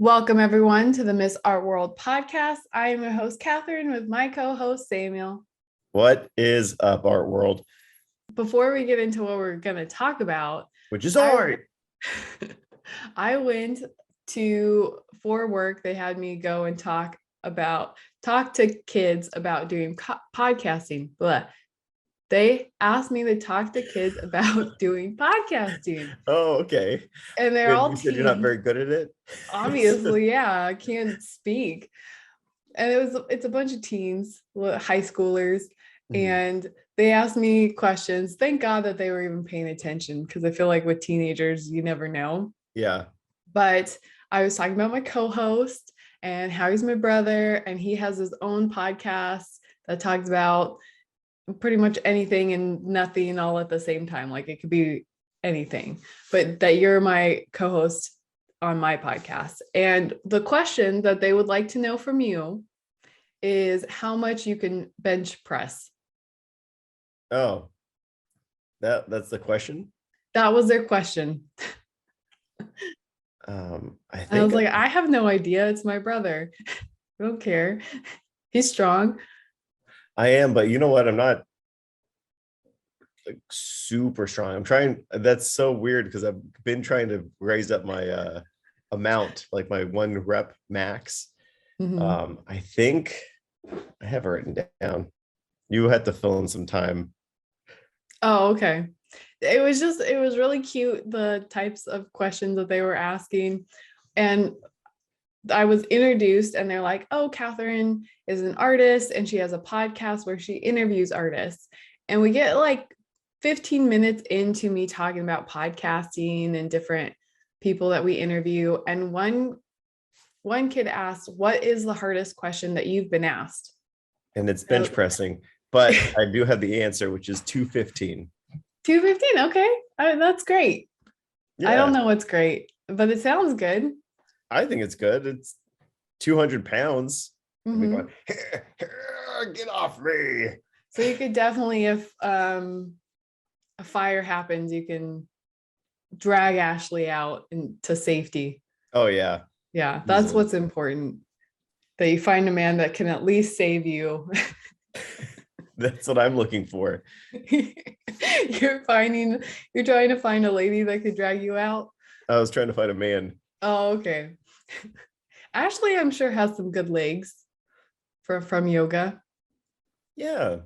Welcome, everyone, to the Miss Art World podcast. I am your host, Catherine, with my co-host, Samuel. What is up, Art World? Before we get into what we're going to talk about, which is art, I went for work. They had me go and talk to kids about doing podcasting. Blah. They asked me to talk to kids about doing podcasting. Oh, okay. And they're all you said you're not very good at it. Obviously, yeah, I can't speak. And it's a bunch of teens, high schoolers, and they asked me questions. Thank God that they were even paying attention, because I feel like with teenagers, you never know. Yeah. But I was talking about my co-host and how he's my brother, and he has his own podcast that talks about pretty much anything and nothing all at the same time. Like, it could be anything, but that you're my co-host on my podcast. And the question that they would like to know from you is how much you can bench press. Oh, that's the question. That was their question. I was like, I have no idea. It's my brother. I don't care. He's strong. I am, but you know what? I'm not like super strong. I'm trying. That's so weird because I've been trying to raise up my amount, like my 1 rep max. I think I have it written down. You had to fill in some time. Oh, okay. It was really cute, the types of questions that they were asking. And I was introduced and they're like, oh, Catherine is an artist and she has a podcast where she interviews artists. And we get like 15 minutes into me talking about podcasting and different people that we interview. And one kid asked, what is the hardest question that you've been asked? And it's bench pressing, but I do have the answer, which is 215. 215. Okay. That's great. Yeah. I don't know what's great, but it sounds good. I think it's good. It's 200 pounds. Mm-hmm. Get off me. So you could definitely, if a fire happens, you can drag Ashley out to safety. Oh, yeah. Yeah, that's easily. What's important. That you find a man that can at least save you. That's what I'm looking for. You're trying to find a lady that could drag you out? I was trying to find a man. Oh, okay. Ashley, I'm sure, has some good legs from yoga. Yeah.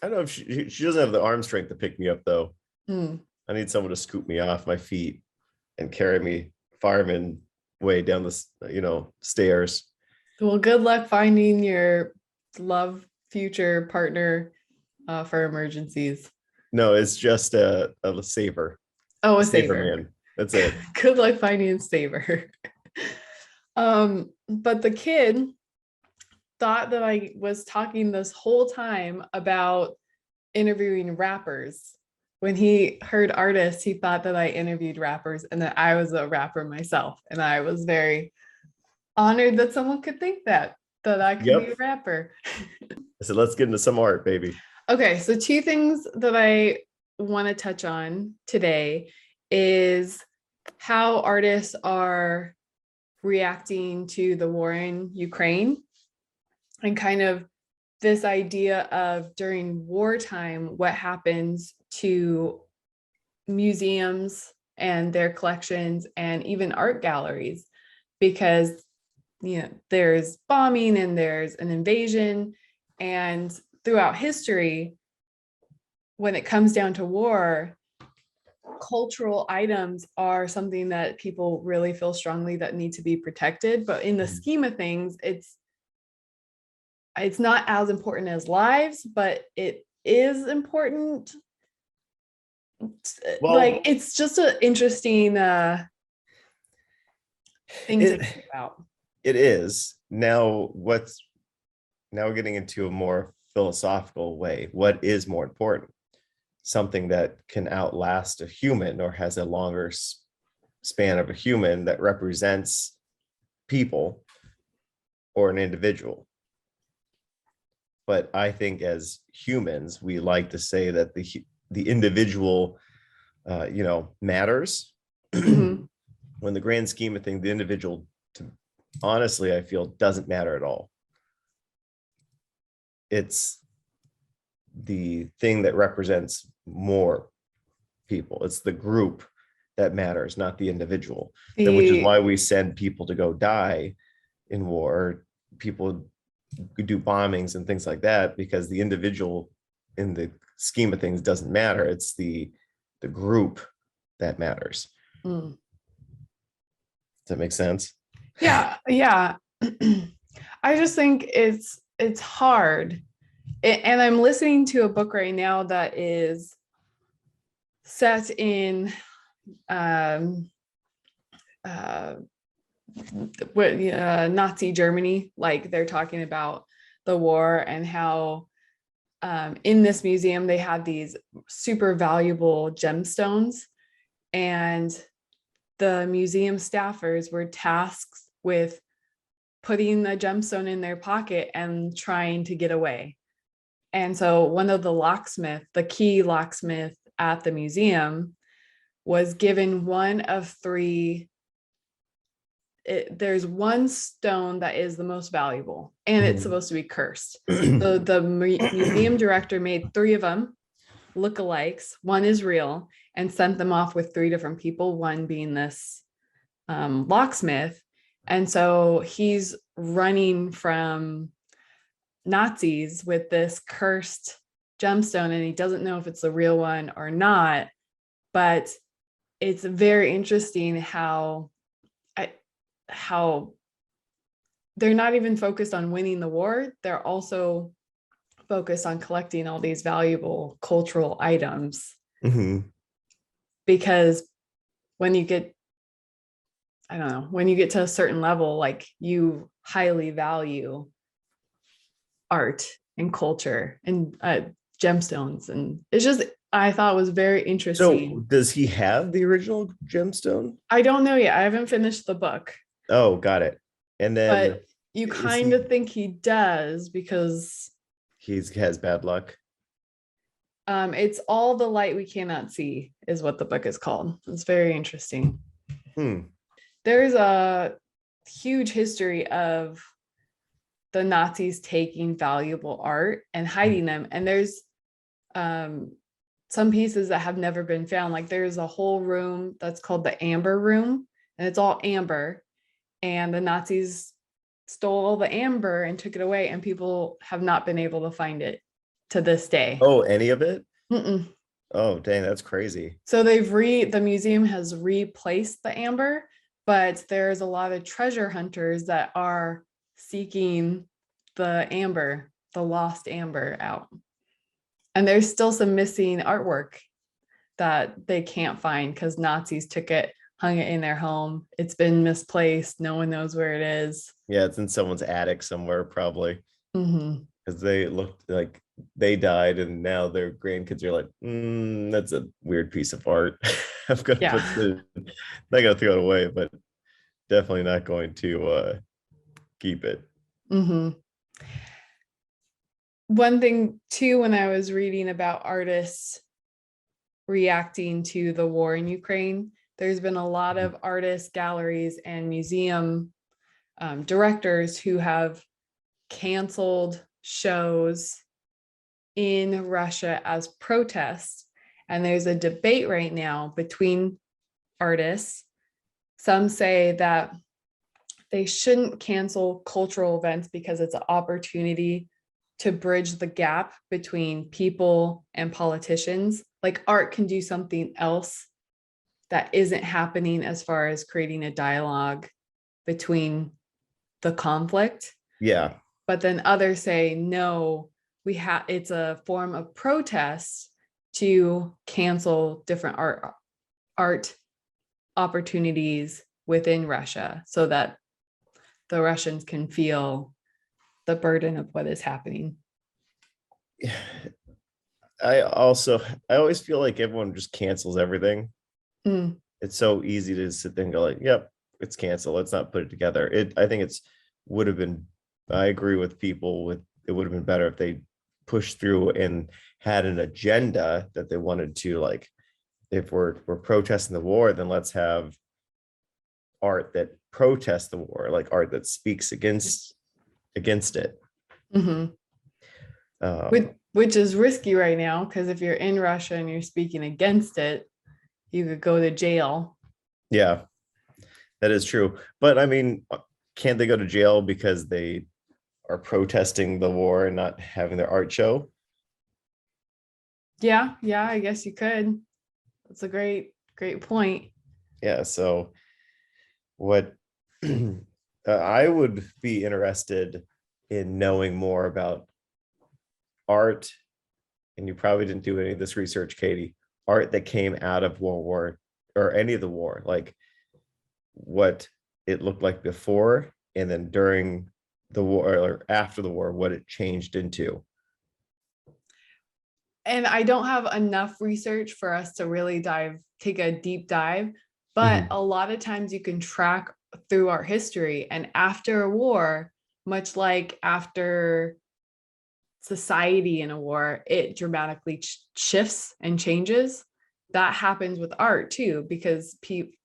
I don't know if she doesn't have the arm strength to pick me up, though. I need someone to scoop me off my feet and carry me fireman way down the stairs. Well, good luck finding your love future partner for emergencies. No, it's just a saver. Oh, a saver man. That's it. Good luck finding a saver. But the kid thought that I was talking this whole time about interviewing rappers. When he heard artists, he thought that I interviewed rappers and that I was a rapper myself. And I was very honored that someone could think that I could be a rapper. I said, let's get into some art, baby. Okay, so 2 things that I want to touch on today is how artists are reacting to the war in Ukraine, and kind of this idea of during wartime, what happens to museums and their collections and even art galleries, because there's bombing and there's an invasion, and throughout history, when it comes down to war, cultural items are something that people really feel strongly that need to be protected. But in the scheme of things, it's not as important as lives, but it is important. Well, like, it's just an interesting thing to think about. It is. Now we're getting into a more philosophical way. What is more important? Something that can outlast a human or has a longer span of a human that represents people or an individual. But I think as humans, we like to say that the individual, matters. When the grand scheme of things, the individual honestly, I feel doesn't matter at all. It's the thing that represents more people. It's the group that matters, not the individual. Which is The why we send people to go die in war. People do bombings and things like that, because the individual in the scheme of things doesn't matter. It's the group that matters. mm, Does that make sense? yeah, yeah. I just think it's hard. And I'm listening to a book right now that is set in um uh Nazi Germany. Like they're talking about the war and how in this museum they had these super valuable gemstones, and the museum staffers were tasked with putting the gemstone in their pocket and trying to get away. And so one of the key locksmith at the museum, was given one of three. There's one stone that is the most valuable, and it's supposed to be cursed. So the museum director made three of them lookalikes. One is real, and sent them off with three different people, one being this locksmith. And so he's running from Nazis with this cursed gemstone, and he doesn't know if it's the real one or not. But it's very interesting how they're not even focused on winning the war. They're also focused on collecting all these valuable cultural items. Mm-hmm. Because when you get, I don't know, when you get to a certain level, like you highly value art and culture and gemstones. And it's just, I thought it was very So interesting. does he have the original gemstone? I don't know yet. I haven't finished the book, Oh, got it. And then but you is kind he of think he does, because has bad luck? it's all the light we cannot see is what the book is called. It's very interesting. Hmm. There's a huge history of the Nazis taking valuable art and hiding them. And there's um, some pieces that have never been found. Like there's a whole room that's called the Amber Room, and it's all amber. And the Nazis stole all the amber and took it away, and people have not been able to find it to this day. Oh, any of it? Mm-mm. Oh, dang, that's crazy. So the museum has replaced the amber, but there's a lot of treasure hunters that are seeking the amber, the lost amber out. And there's still some missing artwork that they can't find because Nazis took it, hung it in their home. It's been misplaced. No one knows where it is. Yeah, it's in someone's attic somewhere, probably, Mm-hmm. because they looked like they died, and now their grandkids are like, that's a weird piece of art. I'm gonna Yeah. put the, not gonna throw it away, but definitely not going to keep it. Mm-hmm. One thing too, when I was reading about artists reacting to the war in Ukraine, there's been a lot of artists, galleries, and museum directors who have canceled shows in Russia as protests. And there's a debate right now between artists. Some say that they shouldn't cancel cultural events because it's an opportunity to bridge the gap between people and politicians. Like art can do something else that isn't happening as far as creating a dialogue between the conflict. Yeah. But then others say, no, it's a form of protest to cancel different art opportunities within Russia so that the Russians can feel the burden of what is happening. I always feel like everyone just cancels everything. Mm. It's so easy to sit there and go like, yep, it's canceled. Let's not put it together. I think would have been, I agree with people with, it would have been better if they pushed through and had an agenda that they wanted to, like, if we're protesting the war, then let's have art that protests the war, like art that speaks against it. Hmm. Um, Which is risky right now, because if you're in Russia and you're speaking against it, you could go to jail. yeah, that is true. But I mean, can't they go to jail because they are protesting the war and not having their art show? Yeah, yeah, I guess you could. That's a great point. Yeah. So what I would be interested in knowing more about art, and you probably didn't do any of this research, Katie, art that came out of World War or any of the war, like what it looked like before and then during the war or after the war, what it changed into. And I don't have enough research for us to really take a deep dive, but Mhm. a lot of times you can track through our history. And after a war, much like after society in a war, it dramatically shifts and changes. That happens with art too, because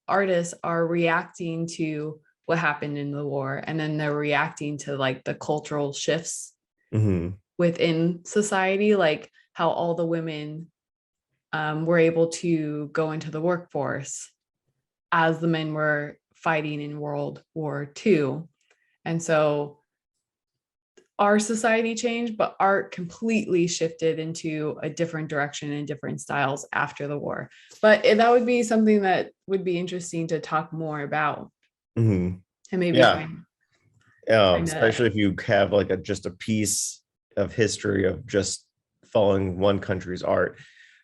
artists are reacting to what happened in the war, and then they're reacting to like the cultural shifts Mhm. within society, like how all the women were able to go into the workforce as the men were fighting in World War II. And so our society changed, but art completely shifted into a different direction and different styles after the war. But that would be something that would be interesting to talk more about, Mhm. and maybe Yeah. find a Especially if you have like just a piece of history of just following one country's art.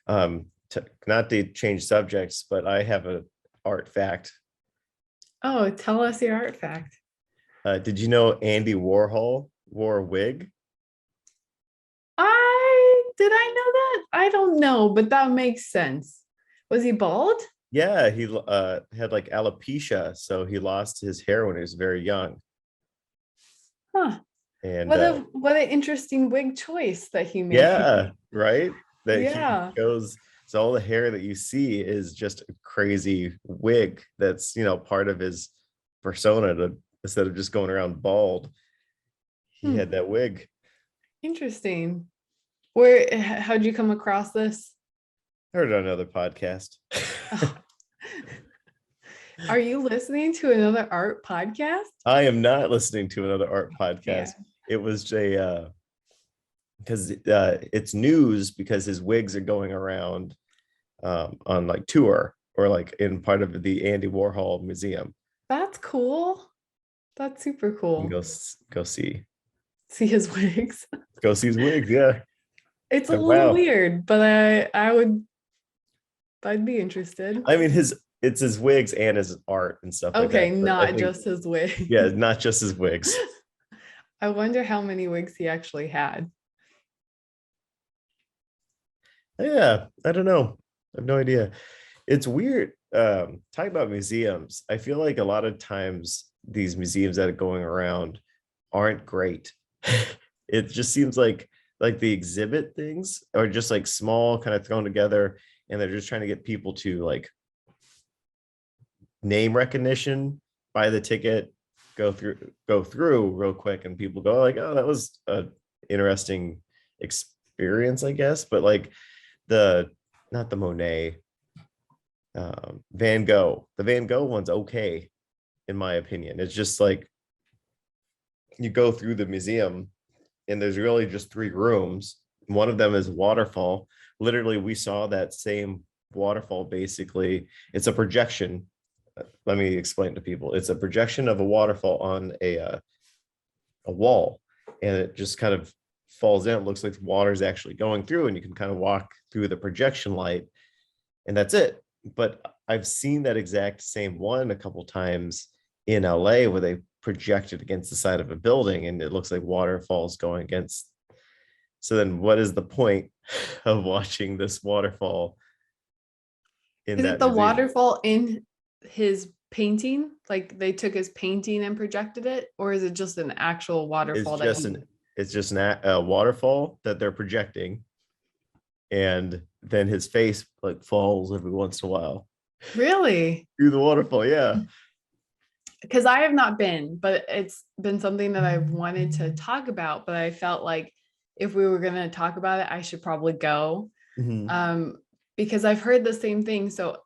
Not to change subjects, but I have a art fact. oh, tell us your art fact. Did you know Andy Warhol wore a wig? I know that? I don't know, but that makes sense. Was he bald? Yeah, he had like alopecia, so he lost his hair when he was very young. Huh. And What an interesting wig choice that he made. yeah, right. That he Yeah. chose. So all the hair that you see is just a crazy wig. That's part of his persona. To instead of just going around bald, he Hmm. had that wig. Interesting. How'd you come across this? I heard it on another podcast. Oh. Are you listening to another art podcast? I am not listening to another art Yeah. podcast. It was a because it's news because his wigs are going around on like tour or like in part of the Andy Warhol Museum. That's cool. That's super You can cool. go see See his wigs. his wigs. Yeah. It's a And little wow. weird, but I'd be interested. I mean, it's his wigs and his art and stuff like Okay, that. But I not think, just his wig. yeah, not just his wigs. I wonder how many wigs he actually had. Yeah, I don't know. I have no idea. It's weird. Talking about museums, I feel like a lot of times these museums that are going around aren't great. It just seems like the exhibit things are just like small, kind of thrown together, and they're just trying to get people to like name recognition, buy the ticket, go through real quick, and people go like, oh, that was a interesting experience, I guess. But like the not the Monet, Van Gogh, the Van Gogh one's okay in my opinion. It's just like you go through the museum and there's really just three rooms. One of them is waterfall. Literally, we saw that same waterfall. Basically, it's a projection. Let me explain to people. It's a projection of a waterfall on a wall, and it just kind of falls in. It looks like water is actually going through, and you can kind of walk through the projection light, and that's it. But I've seen that exact same one a couple times in LA where they project it against the side of a building, and it looks like waterfalls going against. So then, what is the point of watching this waterfall in Is it that the museum? waterfall in his painting? Like they took his painting and projected it, or is it just an actual It's waterfall that just he an it's just a waterfall that they're projecting, and then his face like falls every once in a while really? through the waterfall. Yeah, because I have not been, but it's been something that I've wanted to talk about, but I felt like if we were going to talk about it, I should probably go. Mhm. Because I've heard the same thing. So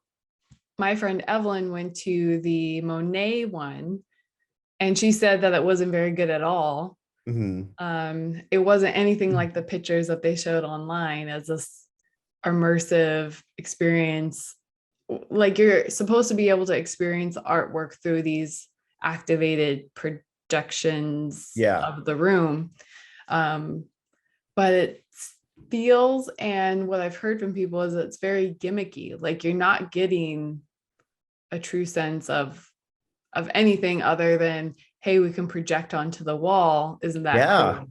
my friend Evelyn went to the Monet one and she said that it wasn't very good at all. Mhm. It wasn't anything like the pictures that they showed online as this immersive experience. Like you're supposed to be able to experience artwork through these activated projections Yeah. of the room. Um, but it feels, and what I've heard from people is it's very gimmicky. Like you're not getting a true sense of anything other than, hey, we can project onto the wall. Isn't that Yeah. cool?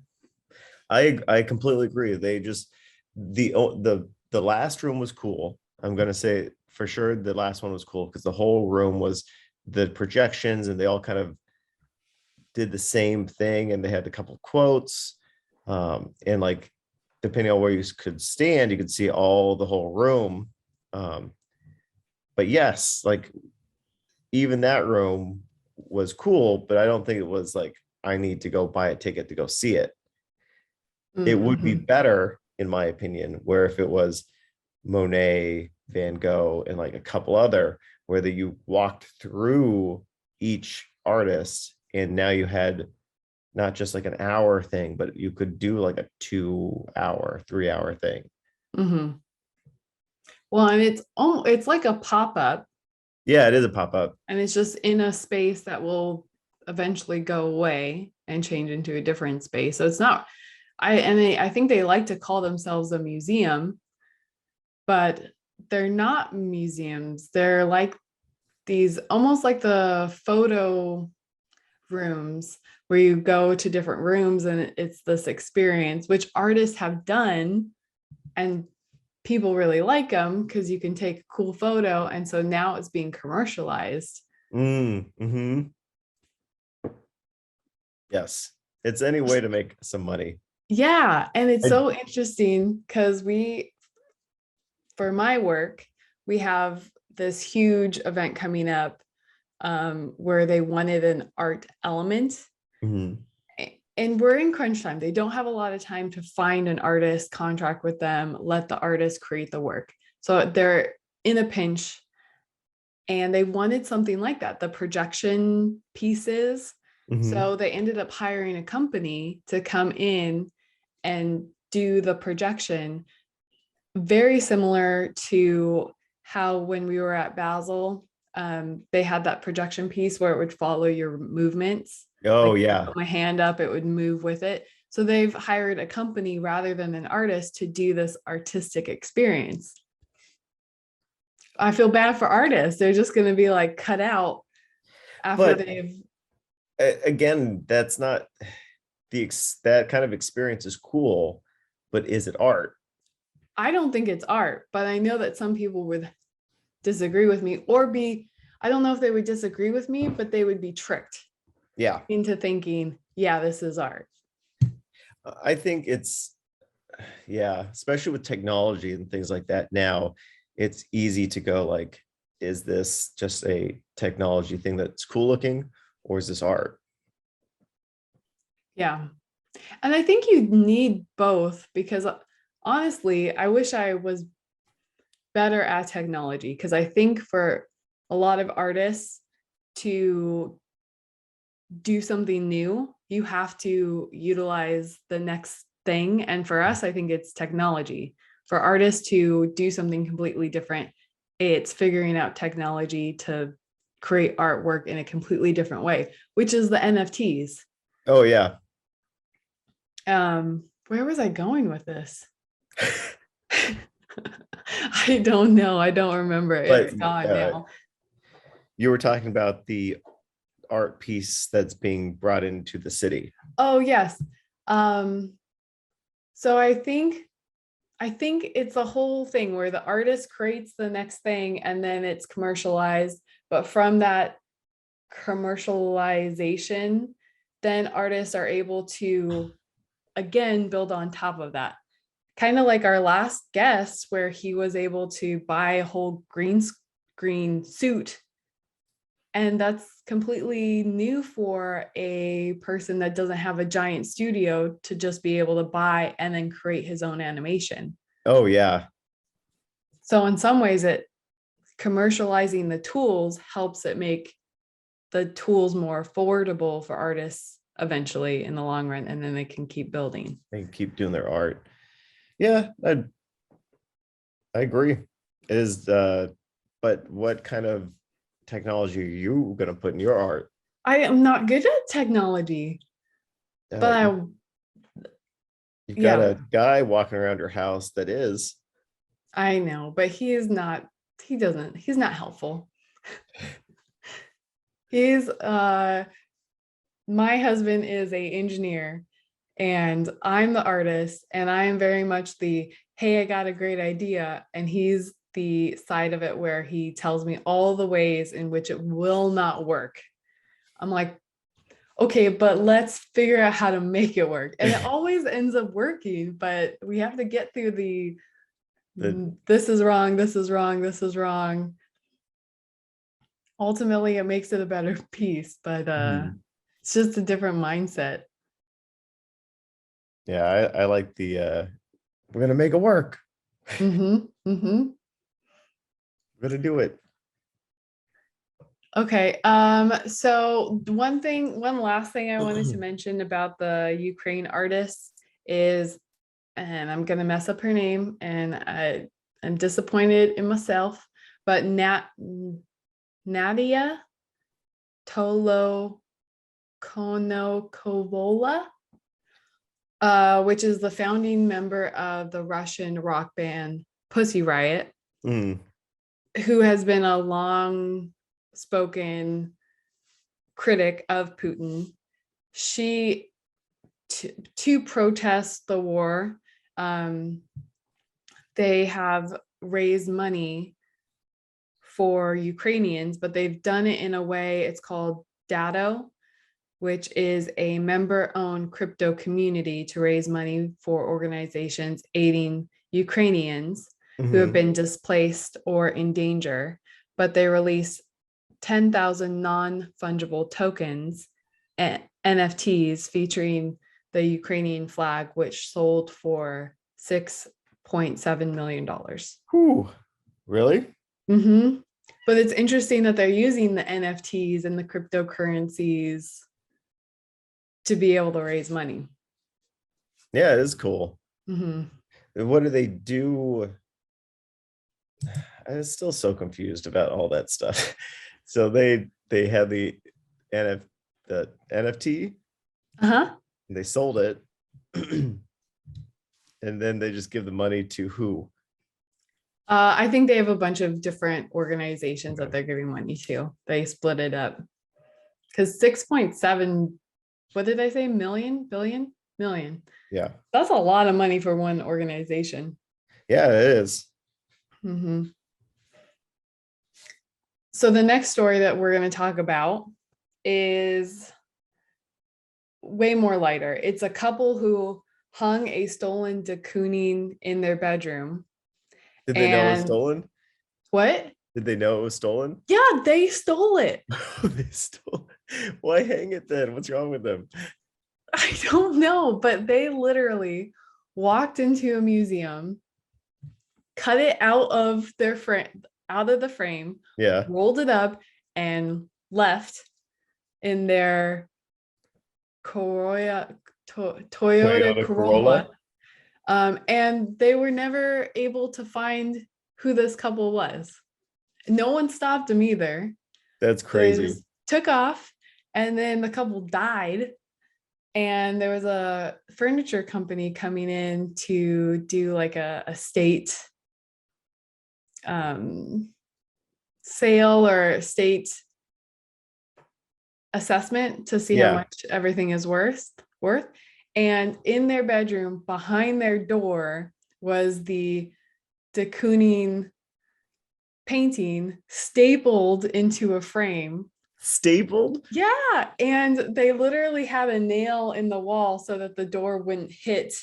I completely agree. They just the last room was cool. I'm gonna say for sure the last one was cool because the whole room was the projections and they all kind of did the same thing and they had a couple quotes. And like depending on where you could stand, you could see all the whole room. Um, but yes, like even that room was cool, but I don't think it was like I need to go buy a ticket to go see it. It would be Mm-hmm. better, in my opinion, where if it was Monet, Van Gogh, and like a couple other, where you walked through each artist and now you had not just like an hour thing, but you could do like a 2 hour, 3 hour thing. Mm-hmm. Well, and it's like a pop-up, Yeah, it is a pop-up. and it's just in a space that will eventually go away and change into a different space. So it's not I think they like to call themselves a museum, but they're not museums. They're like these almost like the photo rooms where you go to different rooms and it's this experience which artists have done, and people really like them because you can take a cool photo, and so now it's being commercialized. Mm-hmm. Yes, it's any way to make some money. Yeah, and it's I, so interesting because for my work, we have this huge event coming up, where they wanted an art element. mhm. And we're in crunch time. They don't have a lot of time to find an artist, contract with them, let the artist create the work. So they're in a pinch and they wanted something like that, the projection pieces. Mhm. So they ended up hiring a company to come in and do the projection, very similar to how when we were at Basel, they had that projection piece where it would follow your movements. Oh Like if I yeah. put my hand up, it would move with it. So they've hired a company rather than an artist to do this artistic experience. I feel bad for artists. They're just going to be like cut out after But they've. again, that's not that kind of experience is cool, but is it art? I don't think it's art, but I know that some people would disagree with me or be, I don't know if they would disagree with me, but they would be tricked Yeah. into thinking, yeah, this is art. I think it's yeah, especially with technology and things like that now, it's easy to go like, is this just a technology thing that's cool looking, or is this art? Yeah. And I think you need both because honestly, I wish I was better at technology because I think for a lot of artists to do something new, you have to utilize the next thing. And for us, I think it's technology. For artists to do something completely different, it's figuring out technology to create artwork in a completely different way, which is the NFTs. Oh yeah. Where was I going with this? I don't know. I don't remember. But It's gone uh, now. you were talking about the art piece that's being brought into the city. Oh yes. Um, so I think it's a whole thing where the artist creates the next thing and then it's commercialized. But from that commercialization, then artists are able to again build on top of that. Kind of like our last guest, where he was able to buy a whole green screen suit And that's completely new for a person that doesn't have a giant studio to just be able to buy and then create his own animation. Oh yeah. So in some ways, it commercializing the tools helps it make the tools more affordable for artists eventually in the long run, and then they can keep building. They keep doing their art. Yeah, I agree. Is but what kind of technology are you gonna put in your art? I am not good at technology, Uh, but you got yeah, a guy walking around your house that is. I know, but he's not helpful. He's my husband is a engineer and I'm the artist, and I am very much the, hey, I got a great idea, and he's the side of it where he tells me all the ways in which it will not work. I'm like, okay, but let's figure out how to make it work. And it always ends up working, but we have to get through The this is wrong, this is wrong, this is wrong. Ultimately, it makes it a better piece, but Mhm. it's just a different mindset. Yeah, I like the we're gonna make it work. Mm-hmm. Mm-hmm. We're gonna do it. Okay. So one last thing I wanted to mention about the Ukraine artist is, and I'm gonna mess up her name, and I'm disappointed in myself, but Nadia Tolokonokovola, which is the founding member of the Russian rock band Pussy Riot, Mm, who has been a long spoken critic of Putin. She, to protest the war, um, they have raised money for Ukrainians, but they've done it in a way, it's called Dado, which is a member-owned crypto community to raise money for organizations aiding Ukrainians who have mhm. been displaced or in danger. But they release 10,000 non-fungible tokens and NFTs featuring the Ukrainian flag, which sold for $6.7 million. Whew. Really? Mm-hmm. But it's interesting that they're using the NFTs and the cryptocurrencies to be able to raise money. Yeah, it is cool. Mm-hmm. What do they do? I'm still so confused about all that stuff. So they had the NFT, Uh-huh. they sold it, and then they just give the money to who? I think they have a bunch of different organizations that Okay. they're giving money to. They split it up because 6.7, what did I say? Million, billion, million. Yeah. That's a lot of money for one organization. Yeah, it is. Mm-hmm. So the next story that we're going to talk about is way more lighter. It's a couple who hung a stolen de Kooning in their bedroom. Did they know it was And stolen? what? Did they know it was stolen? Yeah, they stole it. They stole. Why hang it then? What's wrong with them? I don't know, but they literally walked into a museum, cut it out of their frame, out of the frame, Yeah. rolled it up, and left in their Corolla, Toyota Toyota Corolla. Corolla. And they were never able to find who this couple was. No one stopped them either. That's They crazy. just took off, and then the couple died. And there was a furniture company coming in to do like a state sale or state assessment to see how Yeah. much everything is worth. And in their bedroom behind their door was the de Kooning painting stapled into a frame. Stapled? Yeah, and they literally had a nail in the wall so that the door wouldn't hit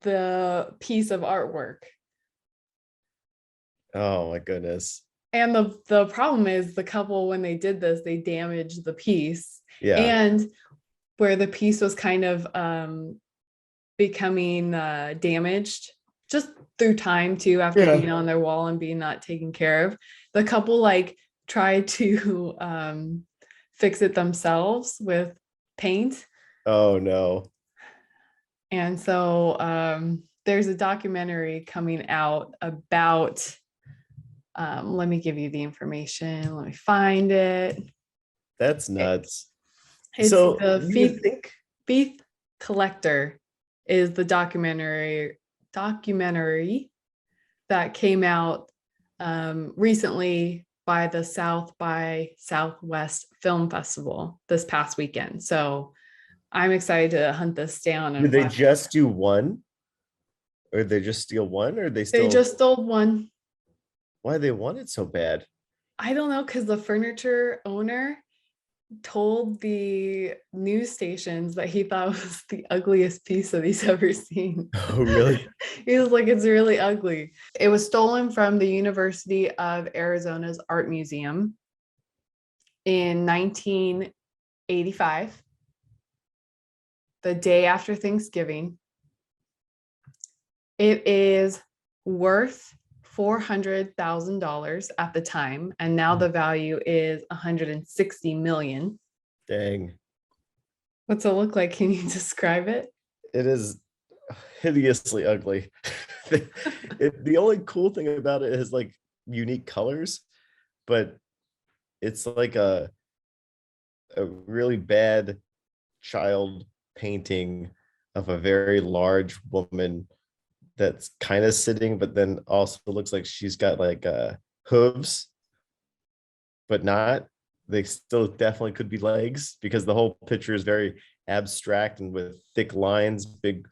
the piece of artwork. Oh my goodness. And the problem is the couple, when they did this, they damaged the piece. Yeah. And where the piece was kind of becoming damaged just through time too, after Yeah. being on their wall and being not taken care of, the couple like tried to fix it themselves with paint. Oh no. And so there's a documentary coming out about, let me give you the information. Let me find it. That's nuts. It's So the you would think, Thief Collector is the documentary that came out recently by the South by Southwest Film Festival this past weekend. So I'm excited to hunt this down did and they watch. just do one? Or they just steal one? Or they They still, just stole one. why they want it so bad? I don't know, because the furniture owner told the news stations that he thought was the ugliest piece that he's ever seen. Oh, really? He was like, it's really ugly. It was stolen from the University of Arizona's Art Museum in 1985, the day after Thanksgiving. It is worth $400,000 at the time, and now the value is 160 million. Dang. What's it look like? Can you describe it? It is hideously ugly. The only cool thing about it is like unique colors, but it's like a really bad child painting of a very large woman that's kind of sitting, but then also looks like she's got like hooves, but not. They still definitely could be legs because the whole picture is very abstract and with thick lines, big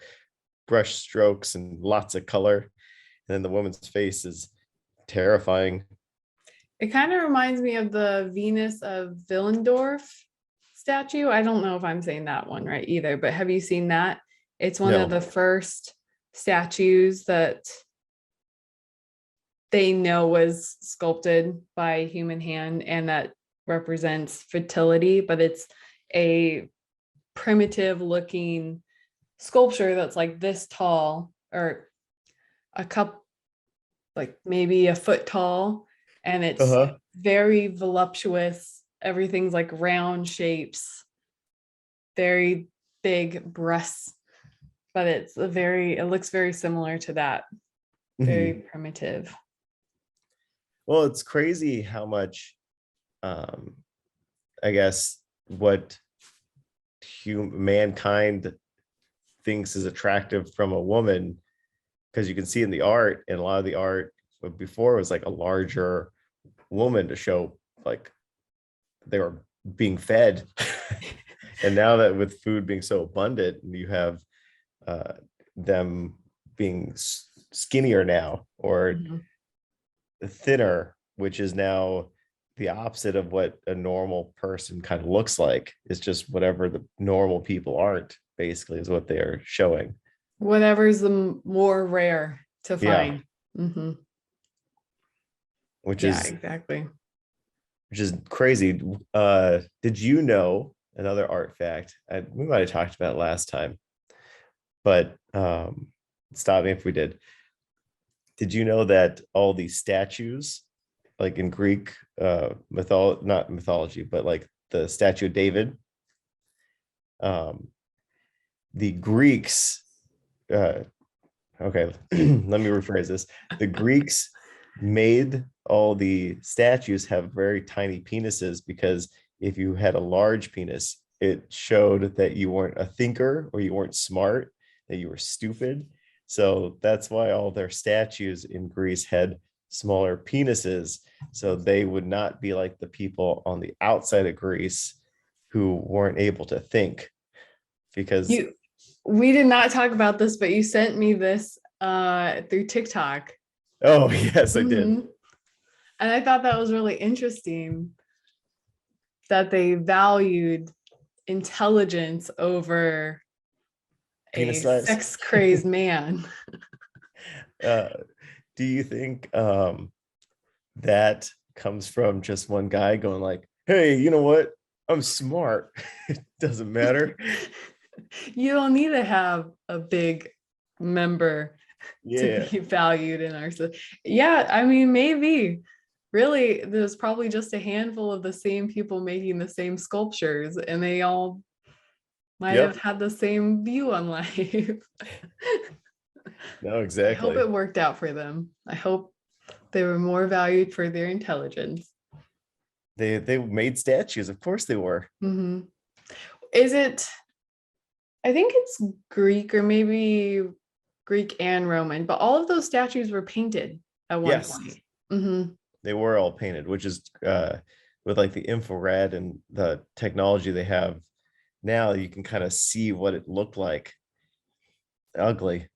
brush strokes, and lots of color. And then the woman's face is terrifying. It kind of reminds me of the Venus of Willendorf statue. I don't know if I'm saying that one right either, but have you seen that? It's one of No. the first statues that they know was sculpted by a human hand and that represents fertility, but it's a primitive looking sculpture that's like this tall, or a cup, like maybe a foot tall, and it's Uh-huh. very voluptuous. Everything's like round shapes, very big breasts, but it looks very similar to that, very Mhm. primitive. Well, it's crazy how much um I guess what mankind thinks is attractive from a woman, because you can see in the art, and a lot of the art before was like a larger woman to show like they were being fed. And now that with food being so abundant, you have uh, them being skinnier now, or Mhm. thinner, which is now the opposite of what a normal person kind of looks like. It's just whatever the normal people aren't, basically, is what they are showing. Whatever's the more rare to Yeah, find. Hmm. which Yeah, is exactly. which is crazy. Did you know another art fact? We might have talked about it last time, but stop me if we did. Did you know that all these statues, like in Greek not mythology, but like the statue of David, um, the Greeks, uh, okay, let me rephrase this. The Greeks made all the statues have very tiny penises because if you had a large penis, it showed that you weren't a thinker or you weren't smart, that you were stupid. So that's why all their statues in Greece had smaller penises. So they would not be like the people on the outside of Greece who weren't able to think because, You We did not talk about this, but you sent me this through TikTok. oh, yes, I did. Hmm. And I thought that was really interesting that they valued intelligence over Penis a size. sex crazed man. uh, do you think that comes from just one guy going like, hey, you know what? I'm smart. It doesn't matter. You don't need to have a big member to Yeah. be valued in our society. Yeah, I mean, maybe. Really, there's probably just a handful of the same people making the same sculptures, and they all might have Yep. had the same view on life. No, I hope exactly. it worked out for them. I hope they were more valued for their intelligence. They made statues. Of course they were. Mm-hmm. Is it, I think it's Greek or maybe Greek and Roman, but all of those statues were painted at one Yes, point. Mm-hmm. they were all painted, which is with like the infrared and the technology they have now, you can kind of see what it looked like. Ugly.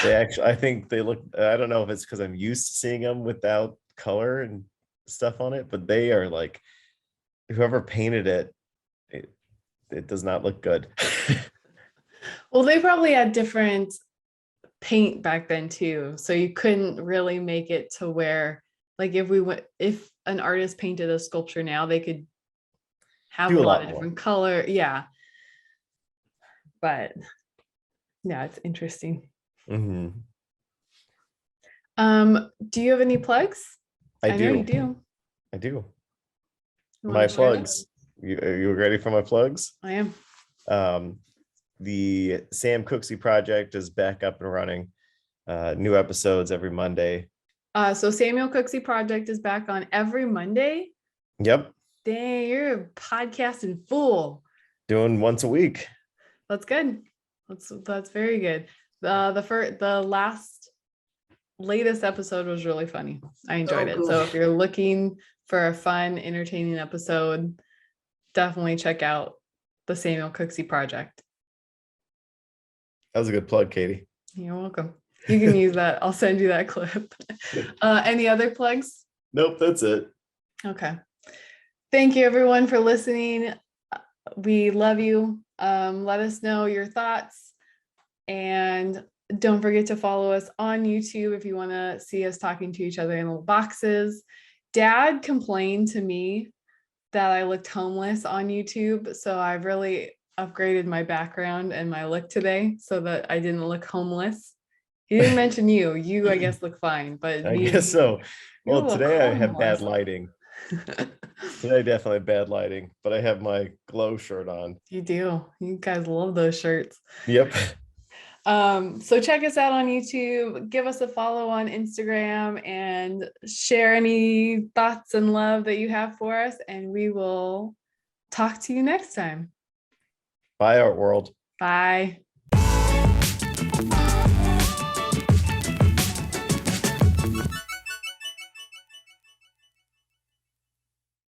They actually, I think they look, I don't know if it's because I'm used to seeing them without color and stuff on it, but they are like, whoever painted it, it does not look good. Well, they probably had different paint back then too, so you couldn't really make it to where, like, if an artist painted a sculpture now, they could have a Do a lot lot of more. different color. Yeah, but yeah, it's interesting. Mhm. Do you have any plugs? I I know you do. do. I do. You want My to share them? plugs. Are you ready for my plugs? I am. Um, the Sam Cooksey project is back up and running. New episodes every Monday. So Samuel Cooksey Project is back on every Monday. Yep. Dang, you're a podcasting fool. Doing once a week. That's good. That's very good. The last latest episode was really funny. I enjoyed Oh, it. good. So if you're looking for a fun, entertaining episode, definitely check out the Samuel Cooksey Project. That was a good plug, Katie. You're welcome. You can use that. I'll send you that clip. Any other plugs? Nope, that's it. Okay. Thank you everyone for listening. We love you. Let us know your thoughts, and don't forget to follow us on YouTube if you want to see us talking to each other in little boxes. Dad complained to me that I looked homeless on YouTube, so I've really upgraded my background and my look today so that I didn't look homeless. He didn't mention you. You, I guess, look fine, but I me and guess you, so. you Well, look today I have bad homeless. lighting. Today definitely bad lighting, but I have my glow shirt on. You do. You guys love those shirts. Yep. So check us out on YouTube, give us a follow on Instagram, and share any thoughts and love that you have for us, and we will talk to you next time. Bye, Art World. Bye.